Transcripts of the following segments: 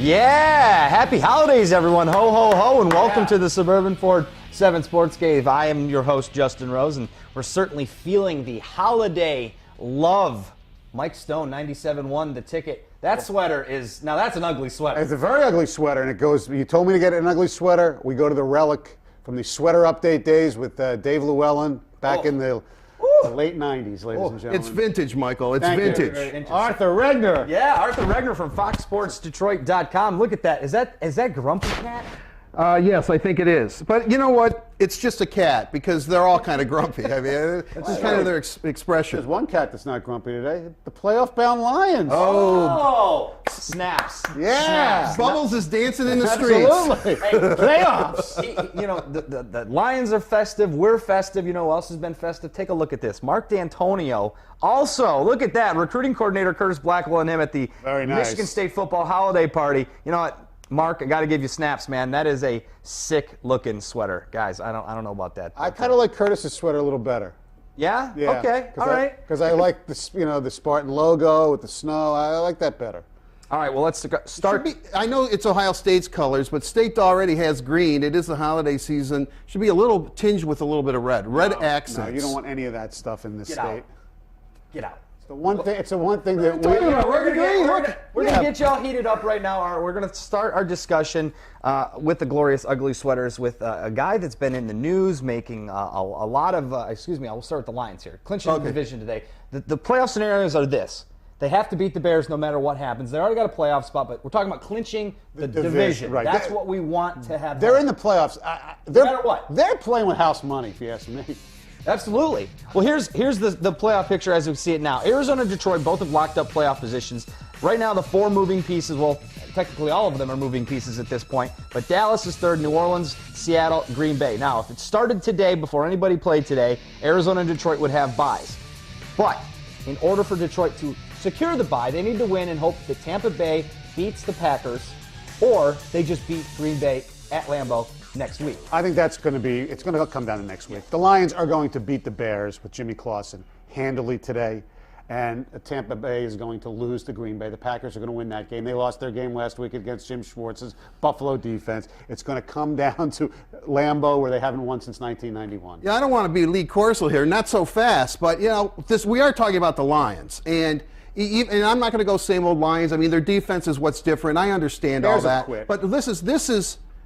Yeah, happy holidays, everyone. Ho, ho, ho, and welcome to the Suburban Ford 7 Sports Cave. I am your host, Justin Rose, and we're certainly feeling the holiday love. Mike Stone, 97.1, the ticket. That sweater is, now that's an ugly sweater. It's a very ugly sweater, and it goes, you told me to get an ugly sweater. We go to the relic from the sweater update days with Dave Llewellyn back in the late 90s, ladies and gentlemen. It's vintage, Michael. It's Thank you. vintage. Arthur Regner. Yeah, Arthur Regner from FoxSportsDetroit.com. Look at that. Is that Grumpy Cat? Yes, I think it is. But you know what? It's just a cat because they're all kind of grumpy. I mean, it's just kind of their expression. There's one cat that's not grumpy today. The playoff-bound Lions. Oh, snaps. Yeah. Snaps. Bubbles is dancing in the streets. Absolutely. Playoffs. You know, the Lions are festive. We're festive. You know who else has been festive? Take a look at this. Mark D'Antonio. Also, look at that. Recruiting coordinator Curtis Blackwell and him at the Michigan State football holiday party. You know what? Mark, I got to give you snaps, man. That is a sick-looking sweater, guys. I don't know about that. I kind of like Curtis's sweater a little better. Yeah? Yeah. Okay. All right. Because I like the Spartan logo with the snow. I like that better. All right. Well, let's start. I know it's Ohio State's colors, but State already has green. It is the holiday season. Should be a little tinged with a little bit of red. Red accents. No, you don't want any of that stuff in this state. Get out. It's the one thing that we're gonna get y'all heated up right now. We're gonna start our discussion with the glorious ugly sweaters with a guy that's been in the news, making a lot of. Excuse me, I will start with the Lions here, clinching the division today. The playoff scenarios are this: they have to beat the Bears no matter what happens. They already got a playoff spot, but we're talking about clinching the division. Right. That's what we want to have. They're in the playoffs. No matter what. They're playing with house money, if you ask me. Absolutely. Well, here's the playoff picture as we see it now. Arizona and Detroit both have locked up playoff positions. Right now, the four moving pieces, well, technically all of them are moving pieces at this point, but Dallas is third, New Orleans, Seattle, Green Bay. Now, if it started today, before anybody played today, Arizona and Detroit would have byes. But in order for Detroit to secure the bye, they need to win and hope that Tampa Bay beats the Packers, or they just beat Green Bay at Lambeau next week. I think it's going to come down to next week. The Lions are going to beat the Bears with Jimmy Clausen handily today, and Tampa Bay is going to lose to Green Bay. The Packers are going to win that game. They lost their game last week against Jim Schwartz's Buffalo defense. It's going to come down to Lambeau, where they haven't won since 1991. Yeah, I don't want to be Lee Corso here, not so fast, but you know, we are talking about the Lions, and I'm not going to go same old Lions. I mean, their defense is what's different. I understand all that, but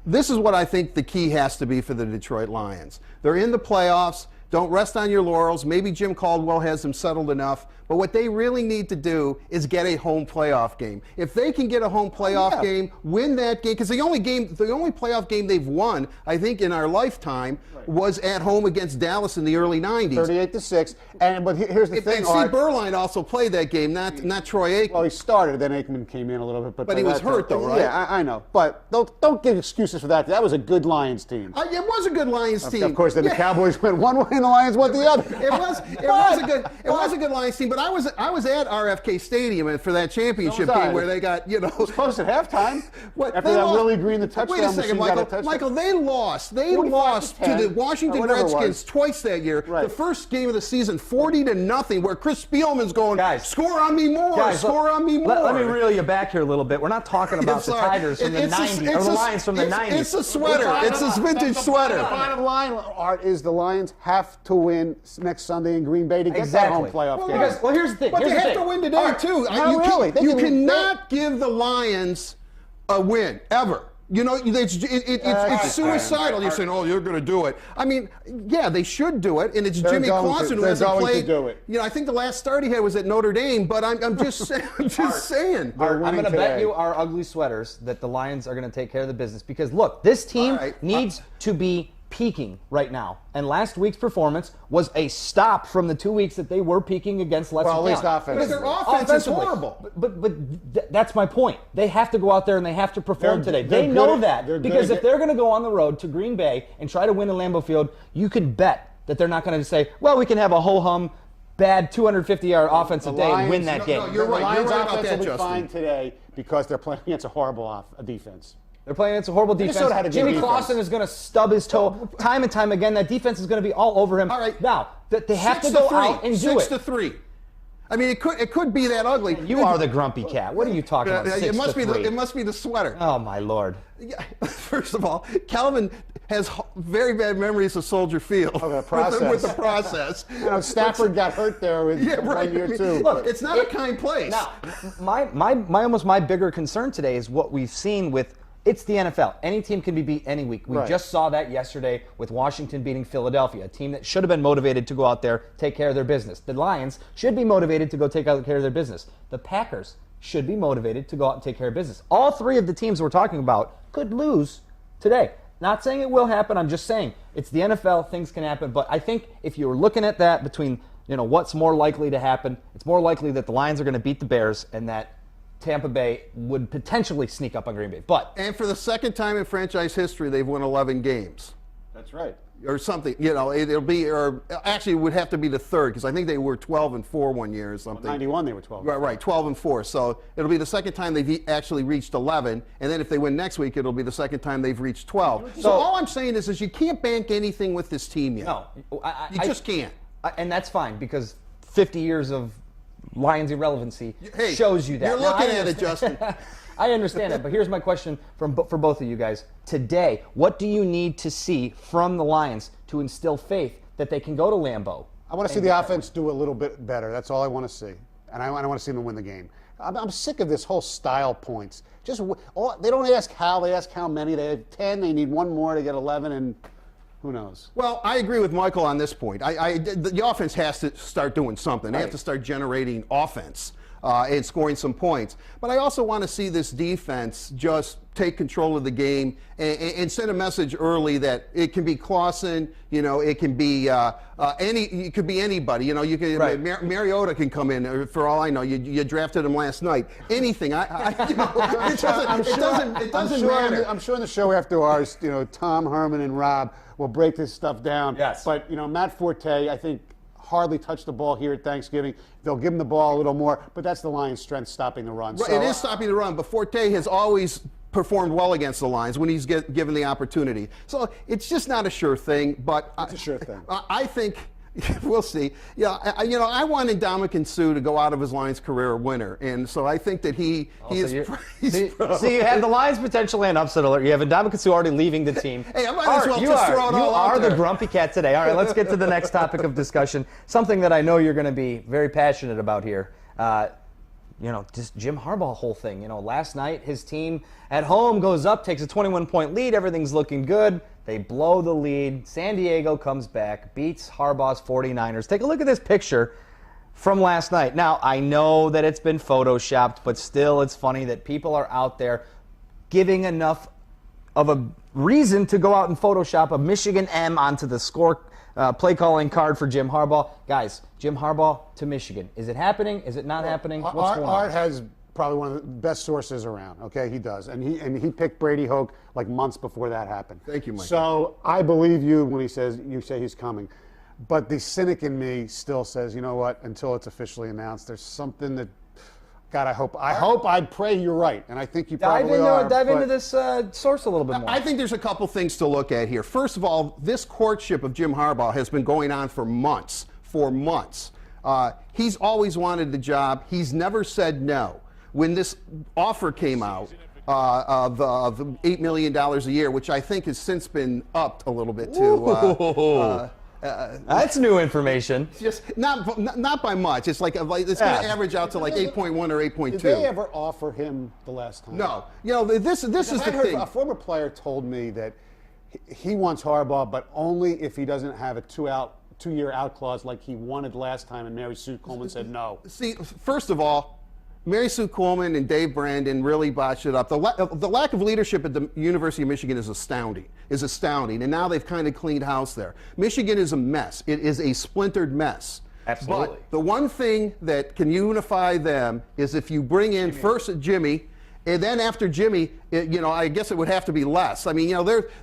this is what I think the key has to be for the Detroit Lions. They're in the playoffs. Don't rest on your laurels. Maybe Jim Caldwell has them settled enough. But what they really need to do is get a home playoff game. If they can get a home playoff game, win that game, because the only playoff game they've won, I think, in our lifetime was at home against Dallas in the early 90s. 38-6. But here's the thing. Steve Berline also played that game, not Troy Aikman. Well, he started, then Aikman came in a little bit. But he was hurt, though, right? Yeah, I know. But don't give excuses for that. That was a good Lions team. It was a good Lions team. Of course, then the Cowboys went one way and the Lions went the other. It was a good Lions team. But I was at RFK Stadium for that championship game where they got, you know. It was close at halftime. After that Willie Green, the touchdown. Wait a second, Michael, they lost. They lost to the Washington Redskins twice that year. The first game of the season, 40-0, where Chris Spielman's going, score on me more, score on me more. Let me reel you back here a little bit. We're not talking about the Tigers from the 90s, or the Lions from the 90s. It's a sweater. It's a vintage sweater. The bottom line, Art, is the Lions have to win next Sunday in Green Bay to get that home playoff game. Well, here's the thing. But they have to win today, too. You cannot give the Lions a win, ever. You know, it's suicidal. You're saying, oh, you're going to do it. I mean, yeah, they should do it, and it's Jimmy Clausen who hasn't played. You know, I think the last start he had was at Notre Dame, but I'm just saying. I'm going to bet you our ugly sweaters that the Lions are going to take care of the business because, look, this team needs to be peaking right now. And last week's performance was a stop from the 2 weeks that they were peaking against lesser talent. Well, at least offensively. Because their offense is horrible. But that's my point. They have to go out there and they have to perform today. They know that. Because if they're going to go on the road to Green Bay and try to win in Lambeau Field, you can bet that they're not going to say, well, we can have a ho-hum, bad 250-yard offensive day and win that game. No, you're right. The Lions about offense that, will be Justin. fine today because they're playing against a horrible defense. They're playing against a horrible defense. Jimmy Clausen is going to stub his toe time and time again. That defense is going to be all over him. All right. Now, they have to go out and do it. 6-3. I mean, it could be that ugly. You are the grumpy cat. What are you talking about? It must be the sweater. Oh my Lord. Yeah, first of all, Calvin has very bad memories of Soldier Field. Oh, the process. With the process. You know, Stafford got hurt there with 1 year too. Look, it's not a kind place. Now, my bigger concern today is what we've seen with. It's the NFL. Any team can be beat any week. We just saw that yesterday with Washington beating Philadelphia, a team that should have been motivated to go out there, take care of their business. The Lions should be motivated to go take care of their business. The Packers should be motivated to go out and take care of business. All three of the teams we're talking about could lose today. Not saying it will happen. I'm just saying it's the NFL. Things can happen. But I think if you were looking at that between, what's more likely to happen, it's more likely that the Lions are going to beat the Bears and that Tampa Bay would potentially sneak up on Green Bay. And for the second time in franchise history, they've won 11 games. That's right. Or something, it'll be, or actually it would have to be the third, because I think they were 12-4 1 year or something. 91 they were 12. Right, 12-4. So it'll be the second time they've actually reached 11, and then if they win next week, it'll be the second time they've reached 12. So all I'm saying is you can't bank anything with this team yet. No. You just can't. And that's fine, because 50 years of Lions irrelevancy shows you that. You're looking at it, Justin. I understand that, but here's my question for both of you guys. Today, what do you need to see from the Lions to instill faith that they can go to Lambeau? I want to see the offense do a little bit better. That's all I want to see. And I want to see them win the game. I'm sick of this whole style points. They don't ask how, they ask how many. They have 10, they need one more to get 11, and who knows? Well, I agree with Michael on this point. The offense has to start doing something. They have to start generating offense and scoring some points. But I also want to see this defense just take control of the game and send a message early that it can be Clausen, it can be it could be anybody. You can Mariota can come in. For all I know, you drafted him last night. Anything. It doesn't matter. I'm sure in the show after ours, Tom, Herman, and Rob will break this stuff down. Yes. But Matt Forte, I think, hardly touched the ball here at Thanksgiving. They'll give him the ball a little more, but that's the Lions' strength, stopping the run. Right, it is stopping the run, but Forte has always performed well against the Lions when he's given the opportunity. So it's just not a sure thing, but it's a sure thing. I think we'll see. Yeah, I wanted Ndamukong Suh to go out of his Lions career a winner, and so I think that he is. See, you have the Lions potentially an upset alert. You have Ndamukong Suh already leaving the team. Hey, I might as well just throw it all out there. You are the grumpy cat today. All right, let's get to the next topic of discussion. Something that I know you're going to be very passionate about here. Just Jim Harbaugh whole thing. Last night his team at home goes up, takes a 21-point lead. Everything's looking good. They blow the lead. San Diego comes back, beats Harbaugh's 49ers. Take a look at this picture from last night. Now, I know that it's been photoshopped, but still it's funny that people are out there giving enough of a reason to go out and Photoshop a Michigan M onto the score play calling card for Jim Harbaugh. Guys, Jim Harbaugh to Michigan. Is it happening? Is it not happening? What's going on? Art has probably one of the best sources around. Okay, he does, and he picked Brady Hoke like months before that happened. Thank you, Mike. So I believe you when you say he's coming, but the cynic in me still says, you know what? Until it's officially announced, there's something that. God, I pray you're right, and I think you probably are. Dive into this source a little bit more. I think there's a couple things to look at here. First of all, this courtship of Jim Harbaugh has been going on for months. He's always wanted the job. He's never said no. When this offer came out of $8 million a year, which I think has since been upped a little bit to. That's new information. Just not by much. It's like it's going to average out to like 8.1 or 8.2. Did they ever offer him the last time? No. This is the thing. A former player told me that he wants Harbaugh, but only if he doesn't have a two-year out clause like he wanted last time, and Mary Sue Coleman said no. See, first of all, Mary Sue Coleman and Dave Brandon really botched it up. The lack of leadership at the University of Michigan is astounding, and now they've kind of cleaned house there. Michigan is a mess. It is a splintered mess. Absolutely. But the one thing that can unify them is if you bring in first Jimmy, and then after Jimmy, I guess it would have to be less. I mean,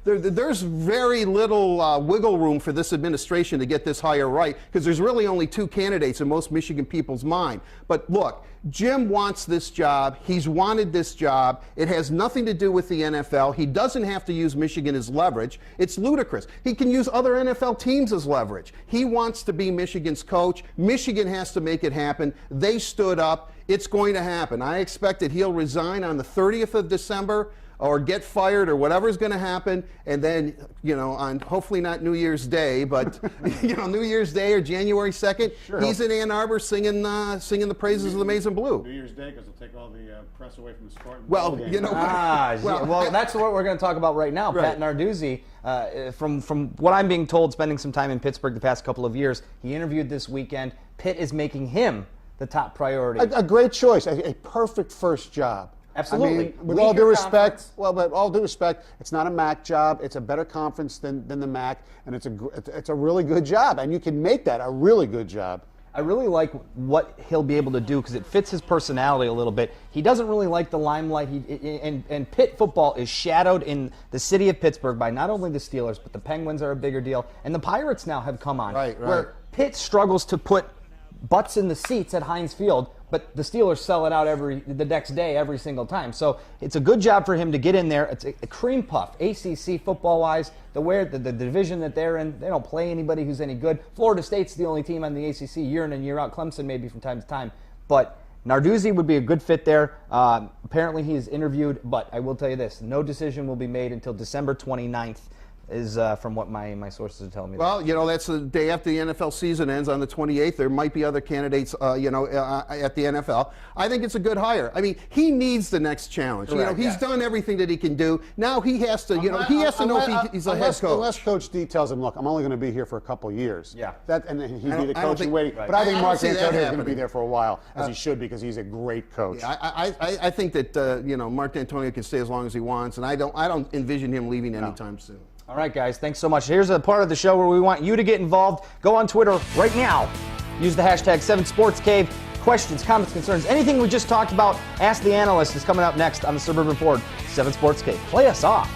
there's very little wiggle room for this administration to get this hire right, because there's really only 2 candidates in most Michigan people's mind. But look, Jim wants this job. He's wanted this job. It has nothing to do with the NFL. He doesn't have to use Michigan as leverage. It's ludicrous. He can use other NFL teams as leverage. He wants to be Michigan's coach. Michigan has to make it happen. They stood up. It's going to happen. I expect that he'll resign on the 30th of December or get fired or whatever's going to happen, and then, on hopefully not New Year's Day, but New Year's Day or January 2nd, he's in Ann Arbor singing the praises of the Maize and Blue. New Year's Day, because they'll take all the press away from the Spartans. Well, well, that's what we're going to talk about right now. Pat Narduzzi, from what I'm being told, spending some time in Pittsburgh the past couple of years, he interviewed this weekend. Pitt is making him the top priority. A great choice, a perfect first job. Absolutely. I mean, with all due respect, it's not a MAC job. It's a better conference than the MAC, and it's a really good job, and you can make that a really good job. I really like what he'll be able to do because it fits his personality a little bit. He doesn't really like the limelight, and Pitt football is shadowed in the city of Pittsburgh by not only the Steelers, but the Penguins are a bigger deal, and the Pirates now have come on. Right. Where Pitt struggles to put butts in the seats at Heinz Field, but the Steelers sell it out the next day, every single time. So it's a good job for him to get in there. It's a cream puff, ACC football-wise. The division that they're in, they don't play anybody who's any good. Florida State's the only team on the ACC year in and year out. Clemson maybe from time to time. But Narduzzi would be a good fit there. Apparently he's interviewed, but I will tell you this, no decision will be made until December 29th. Is from what my sources are telling me. Well, that's the day after the NFL season ends on the 28th. There might be other candidates, at the NFL. I think it's a good hire. I mean, he needs the next challenge. Correct, he's done everything that he can do. Now he has to, he has to know if he's a head coach. Unless Coach D tells him, look, I'm only going to be here for a couple of years. Yeah. And he'd be the coach in waiting. But I think Mark D'Antonio is going to be there for a while, as he should, because he's a great coach. Yeah, I think that Mark D'Antonio can stay as long as he wants, and I don't envision him leaving anytime soon. All right, guys, thanks so much. Here's a part of the show where we want you to get involved. Go on Twitter right now. Use the hashtag 7SportsCave. Questions, comments, concerns, anything we just talked about, Ask the Analyst is coming up next on the Suburban Ford 7 Sports Cave. Play us off.